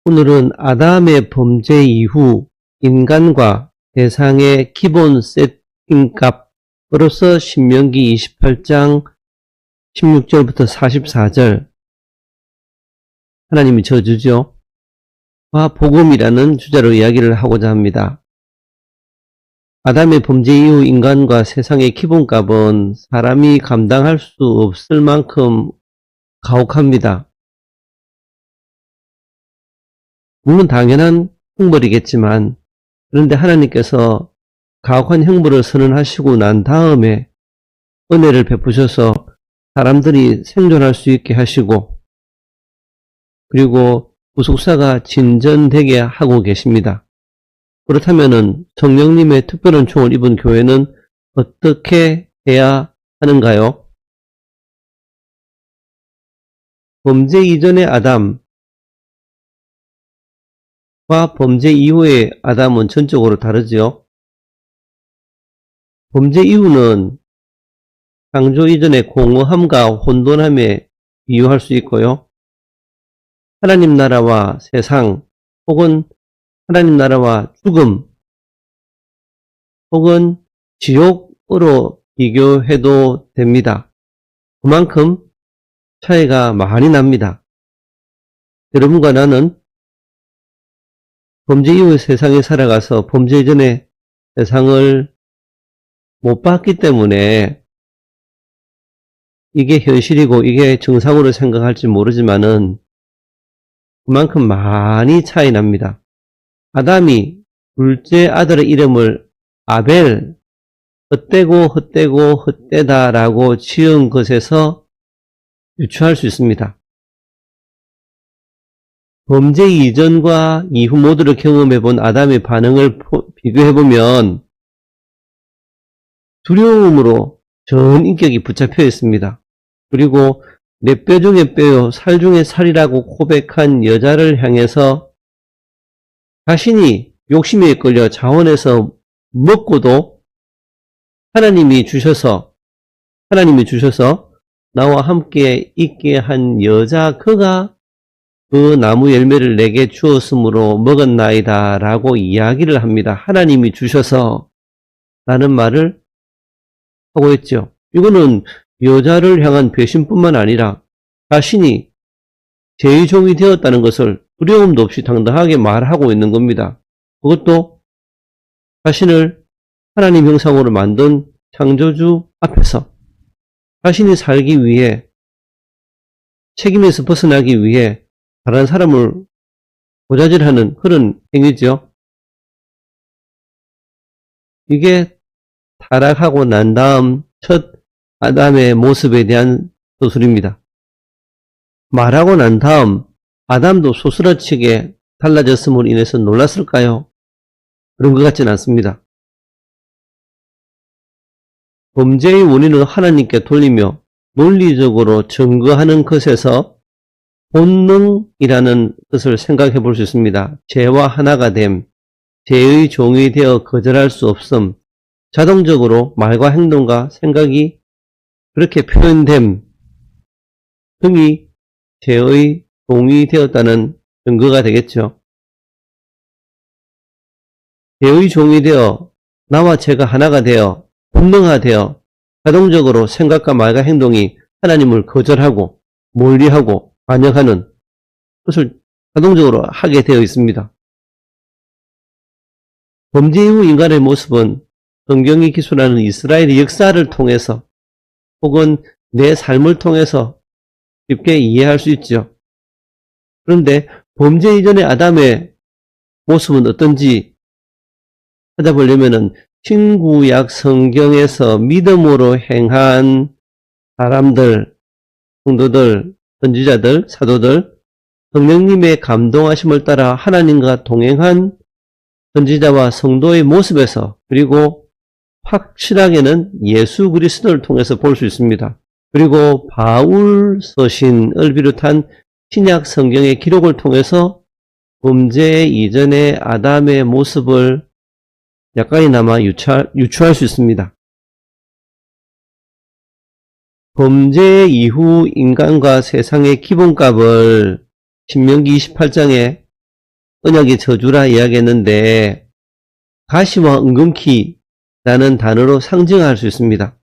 오늘은 아담의 범죄 이후 인간과 세상의 기본 세팅값으로서 신명기 28장 16절부터 44절 하나님이 저주죠. 와 복음이라는 주제로 이야기를 하고자 합니다. 아담의 범죄 이후 인간과 세상의 기본값은 사람이 감당할 수 없을 만큼 가혹합니다. 물론 당연한 형벌이겠지만 그런데 하나님께서 가혹한 형벌을 선언하시고 난 다음에 은혜를 베푸셔서 사람들이 생존할 수 있게 하시고 그리고 구속사가 진전되게 하고 계십니다. 그렇다면 성령님의 특별한 총을 입은 교회는 어떻게 해야 하는가요? 범죄 이전의 아담 과 범죄 이후의 아담은 전적으로 다르지요. 범죄 이후는 창조 이전의 공허함과 혼돈함에 비유할 수 있고요. 하나님 나라와 세상 혹은 하나님 나라와 죽음 혹은 지옥으로 비교해도 됩니다. 그만큼 차이가 많이 납니다. 여러분과 나는 범죄 이후의 세상에 살아가서 범죄 이전의 세상을 못 봤기 때문에 이게 현실이고 이게 정상으로 생각할지 모르지만은 그만큼 많이 차이 납니다. 아담이 둘째 아들의 이름을 아벨, 헛되고 헛되다라고 지은 것에서 유추할 수 있습니다. 범죄 이전과 이후 모두를 경험해본 아담의 반응을 비교해보면 두려움으로 전 인격이 붙잡혀 있습니다. 그리고 내 뼈 중에 뼈요 살 중에 살이라고 고백한 여자를 향해서 자신이 욕심에 끌려 자원해서 먹고도 하나님이 주셔서 나와 함께 있게 한 여자 그가 그 나무 열매를 내게 주었으므로 먹었나이다 라고 이야기를 합니다. 하나님이 주셔서 라는 말을 하고 있죠. 이거는 여자를 향한 배신뿐만 아니라 자신이 죄의 종이 되었다는 것을 두려움도 없이 당당하게 말하고 있는 겁니다. 그것도 자신을 하나님 형상으로 만든 창조주 앞에서 자신이 살기 위해 책임에서 벗어나기 위해 다른 사람을 고자질하는 그런 행위죠. 이게 타락하고 난 다음 첫 아담의 모습에 대한 서술입니다. 말하고 난 다음 아담도 소스라치게 달라졌음으로 인해서 놀랐을까요? 그런 것 같지는 않습니다. 범죄의 원인을 하나님께 돌리며 논리적으로 증거하는 것에서 본능이라는 뜻을 생각해 볼 수 있습니다. 죄와 하나가 됨, 죄의 종이 되어 거절할 수 없음, 자동적으로 말과 행동과 생각이 그렇게 표현됨 등이 죄의 종이 되었다는 증거가 되겠죠. 죄의 종이 되어 나와 죄가 하나가 되어 본능화되어 자동적으로 생각과 말과 행동이 하나님을 거절하고 멀리하고 반역하는 것을 자동적으로 하게 되어 있습니다. 범죄 이후 인간의 모습은 성경이 기술하는 이스라엘의 역사를 통해서 혹은 내 삶을 통해서 쉽게 이해할 수 있죠. 그런데 범죄 이전의 아담의 모습은 어떤지 찾아보려면은 신구약 성경에서 믿음으로 행한 사람들, 성도들, 선지자들, 사도들, 성령님의 감동하심을 따라 하나님과 동행한 선지자와 성도의 모습에서 그리고 확실하게는 예수 그리스도를 통해서 볼 수 있습니다. 그리고 바울 서신을 비롯한 신약 성경의 기록을 통해서 범죄 이전의 아담의 모습을 약간이나마 유추할 수 있습니다. 범죄 이후 인간과 세상의 기본값을 신명기 28장에 언약의 저주라 이야기했는데 가시와 은근키라는 단어로 상징할 수 있습니다.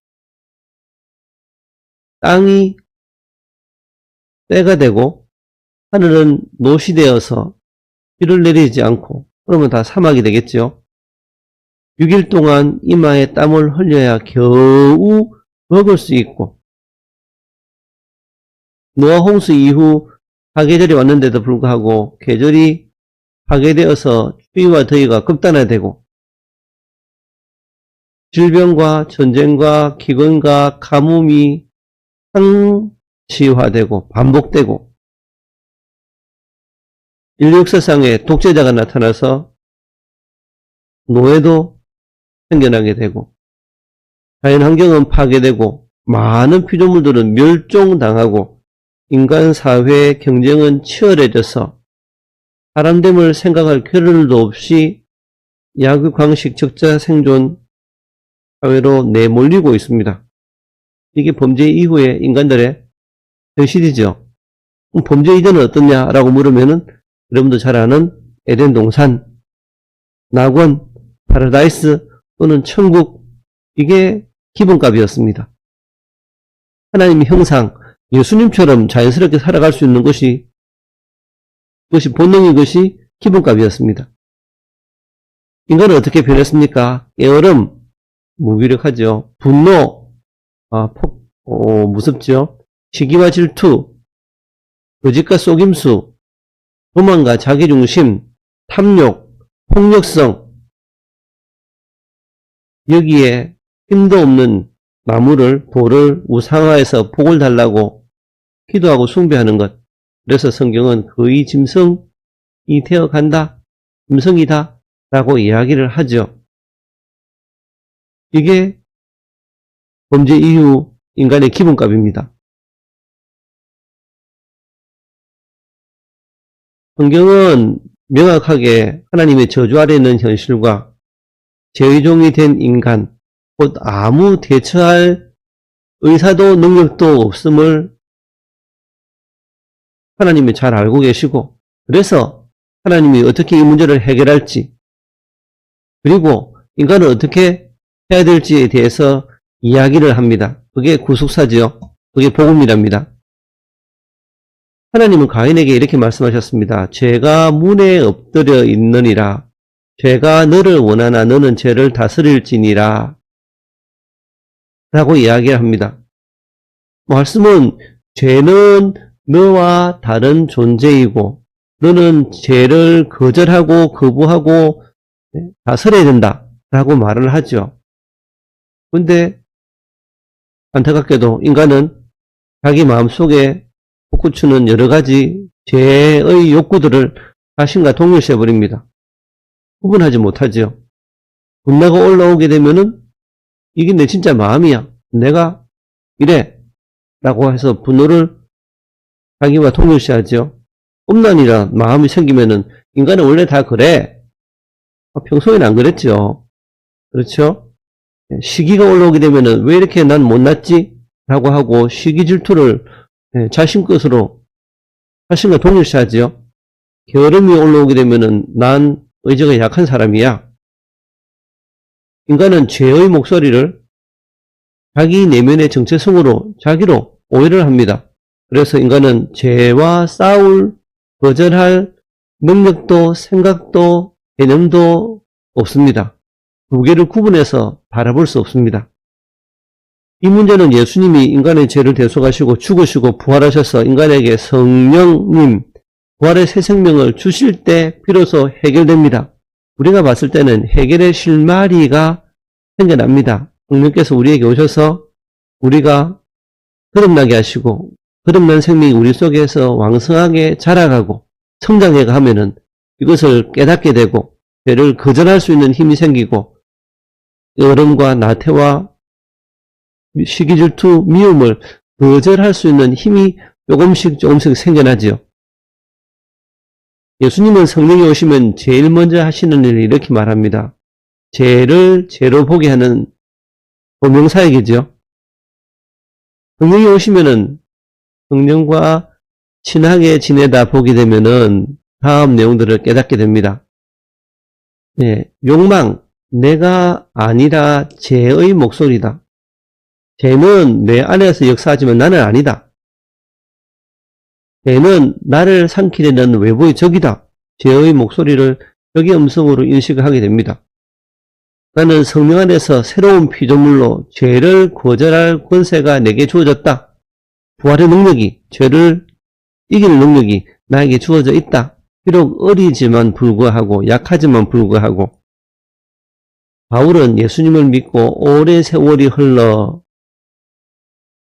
땅이 때가 되고 하늘은 노시되어서 비를 내리지 않고 그러면 다 사막이 되겠죠. 6일 동안 이마에 땀을 흘려야 겨우 먹을 수 있고 노아 홍수 이후 하계절이 왔는데도 불구하고 계절이 파괴되어서 추위와 더위가 극단화되고 질병과 전쟁과 기근과 가뭄이 상시화되고 반복되고 인류 역사상에 독재자가 나타나서 노예도 생겨나게 되고 자연환경은 파괴되고 많은 피조물들은 멸종당하고 인간 사회의 경쟁은 치열해져서 사람됨을 생각할 겨를도 없이 약육강식 적자 생존 사회로 내몰리고 있습니다. 이게 범죄 이후의 인간들의 현실이죠. 범죄 이전은 어떻냐라고 물으면은 여러분도 잘 아는 에덴 동산, 낙원, 파라다이스 또는 천국, 이게 기본값이었습니다. 하나님의 형상, 예수님처럼 자연스럽게 살아갈 수 있는 것이 본능인 것이 기본값이었습니다. 인간은 어떻게 변했습니까? 게으름, 무기력하죠. 분노, 무섭죠. 시기와 질투, 거짓과 속임수, 도망과 자기중심, 탐욕, 폭력성, 여기에 힘도 없는 나무를, 돌을 우상화해서 복을 달라고 기도하고 숭배하는 것. 그래서 성경은 거의 짐승이 되어간다, 짐승이다 라고 이야기를 하죠. 이게 범죄 이후 인간의 기본값입니다. 성경은 명확하게 하나님의 저주 아래 있는 현실과 죄의 종이 된 인간, 곧 아무 대처할 의사도 능력도 없음을 하나님이 잘 알고 계시고, 그래서 하나님이 어떻게 이 문제를 해결할지, 그리고 인간은 어떻게 해야 될지에 대해서 이야기를 합니다. 그게 구속사지요. 그게 복음이랍니다. 하나님은 가인에게 이렇게 말씀하셨습니다. 죄가 문에 엎드려 있느니라. 죄가 너를 원하나 너는 죄를 다스릴지니라. 라고 이야기를 합니다. 말씀은 죄는 너와 다른 존재이고 너는 죄를 거절하고 거부하고 다스려야 된다 라고 말을 하죠. 그런데 안타깝게도 인간은 자기 마음속에 솟구치는 여러 가지 죄의 욕구들을 자신과 동일시해버립니다. 구분하지 못하죠. 분노가 올라오게 되면은 이게 내 진짜 마음이야. 내가 이래 라고 해서 분노를 자기와 동일시하죠. 험난이란 마음이 생기면은 인간은 원래 다 그래. 평소에는 안 그랬죠. 그렇죠? 시기가 올라오게 되면은 왜 이렇게 난 못났지? 라고 하고 시기 질투를 자신 것으로 자신과 동일시하죠. 게으름이 올라오게 되면은 난 의지가 약한 사람이야. 인간은 죄의 목소리를 자기 내면의 정체성으로 자기로 오해를 합니다. 그래서 인간은 죄와 싸울, 거절할 능력도 생각도 개념도 없습니다. 두 개를 구분해서 바라볼 수 없습니다. 이 문제는 예수님이 인간의 죄를 대속하시고 죽으시고 부활하셔서 인간에게 성령님, 부활의 새 생명을 주실 때 비로소 해결됩니다. 우리가 봤을 때는 해결의 실마리가 생겨납니다. 성령께서 우리에게 오셔서 우리가 거듭나게 하시고 거듭난 생명이 우리 속에서 왕성하게 자라가고 성장해 가면은 이것을 깨닫게 되고 죄를 거절할 수 있는 힘이 생기고 여름과 나태와 시기질투, 미움을 거절할 수 있는 힘이 조금씩 생겨나지요. 예수님은 성령이 오시면 제일 먼저 하시는 일을 이렇게 말합니다. 죄를 죄로 보게 하는 고명사역이죠. 성령이 오시면은 성령과 친하게 지내다 보게 되면은 다음 내용들을 깨닫게 됩니다. 욕망, 내가 아니라 죄의 목소리다. 죄는 내 안에서 역사하지만 나는 아니다. 죄는 나를 삼키려는 외부의 적이다. 죄의 목소리를 적의 음성으로 인식을 하게 됩니다. 나는 성령 안에서 새로운 피조물로 죄를 거절할 권세가 내게 주어졌다. 부활의 능력이, 죄를 이길 능력이 나에게 주어져 있다. 비록 어리지만 불구하고 약하지만 불구하고 바울은 예수님을 믿고 오랜 세월이 흘러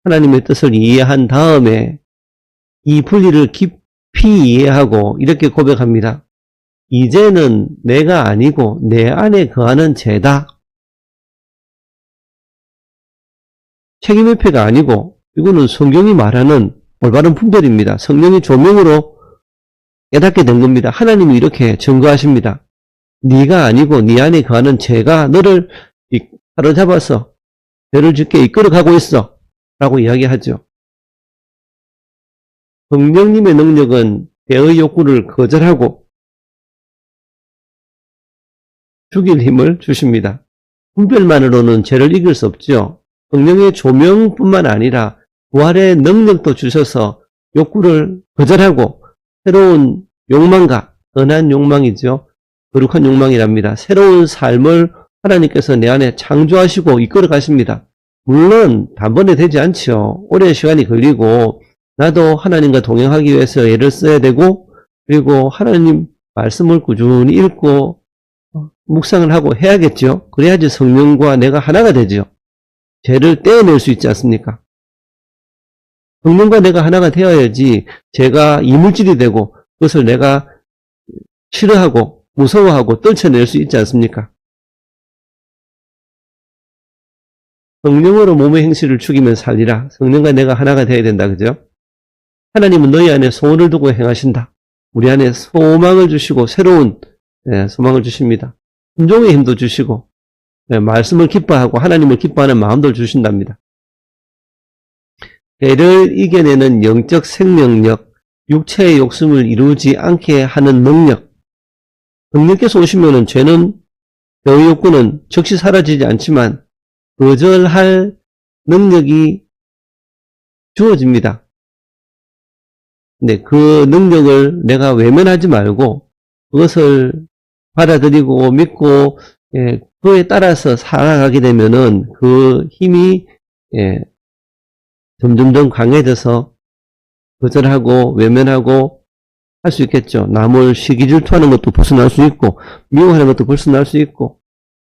하나님의 뜻을 이해한 다음에 이 분리를 깊이 이해하고 이렇게 고백합니다. 이제는 내가 아니고 내 안에 거하는 죄다. 책임회피가 아니고 이거는 성경이 말하는 올바른 분별입니다. 성령의 조명으로 깨닫게 된 겁니다. 하나님이 이렇게 증거하십니다. 네가 아니고 네 안에 거하는 죄가 너를 사로잡아서 죄를 짓게 이끌어가고 있어 라고 이야기하죠. 성령님의 능력은 죄의 욕구를 거절하고 죽일 힘을 주십니다. 분별만으로는 죄를 이길 수 없죠. 성령의 조명뿐만 아니라 부활의 능력도 주셔서 욕구를 거절하고 새로운 욕망과 선한 욕망이죠. 거룩한 욕망이랍니다. 새로운 삶을 하나님께서 내 안에 창조하시고 이끌어 가십니다. 물론 단번에 되지 않죠. 오랜 시간이 걸리고 나도 하나님과 동행하기 위해서 애를 써야 되고 그리고 하나님 말씀을 꾸준히 읽고 묵상을 하고 해야겠죠. 그래야지 성령과 내가 하나가 되죠. 죄를 떼어낼 수 있지 않습니까? 성령과 내가 하나가 되어야지 죄가 이물질이 되고 그것을 내가 싫어하고 무서워하고 떨쳐낼 수 있지 않습니까? 성령으로 몸의 행실을 죽이면 살리라. 성령과 내가 하나가 되어야 된다. 그죠? 하나님은 너희 안에 소원을 두고 행하신다. 우리 안에 소망을 주시고 새로운 소망을 주십니다. 순종의 힘도 주시고 말씀을 기뻐하고 하나님을 기뻐하는 마음도 주신답니다. 죄를 이겨내는 영적 생명력, 육체의 욕심을 이루지 않게 하는 능력. 성령께서 오시면은 죄는 죄의 욕구는 즉시 사라지지 않지만 거절할 능력이 주어집니다. 근데 그 능력을 내가 외면하지 말고 그것을 받아들이고 믿고 그에 따라서 살아가게 되면은 그 힘이 점점점 강해져서 거절하고 외면하고 할 수 있겠죠. 남을 시기 질투하는 것도 벗어날 수 있고 미워하는 것도 벗어날 수 있고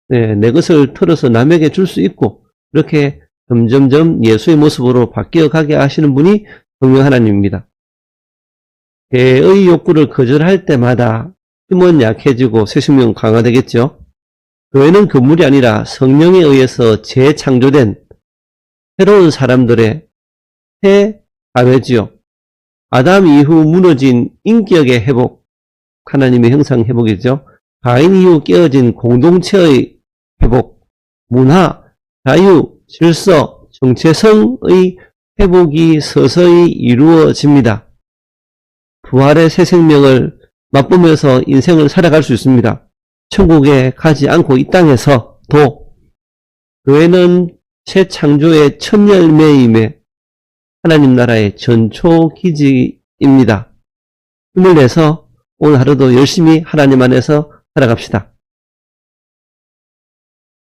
내 것을 털어서 남에게 줄 수 있고 이렇게 점점점 예수의 모습으로 바뀌어가게 하시는 분이 성령 하나님입니다. 죄의 욕구를 거절할 때마다 힘은 약해지고 새 생명은 강화되겠죠. 교회는 건물이 아니라 성령에 의해서 재창조된 새로운 사람들의 새 사회지요. 아담 이후 무너진 인격의 회복, 하나님의 형상 회복이죠. 가인 이후 깨어진 공동체의 회복, 문화, 자유, 질서, 정체성의 회복이 서서히 이루어집니다. 부활의 새 생명을 맛보면서 인생을 살아갈 수 있습니다. 천국에 가지 않고 이 땅에서도 교회는 새 창조의 첫 열매임에 하나님 나라의 전초기지입니다. 힘을 내서 오늘 하루도 열심히 하나님 안에서 살아갑시다.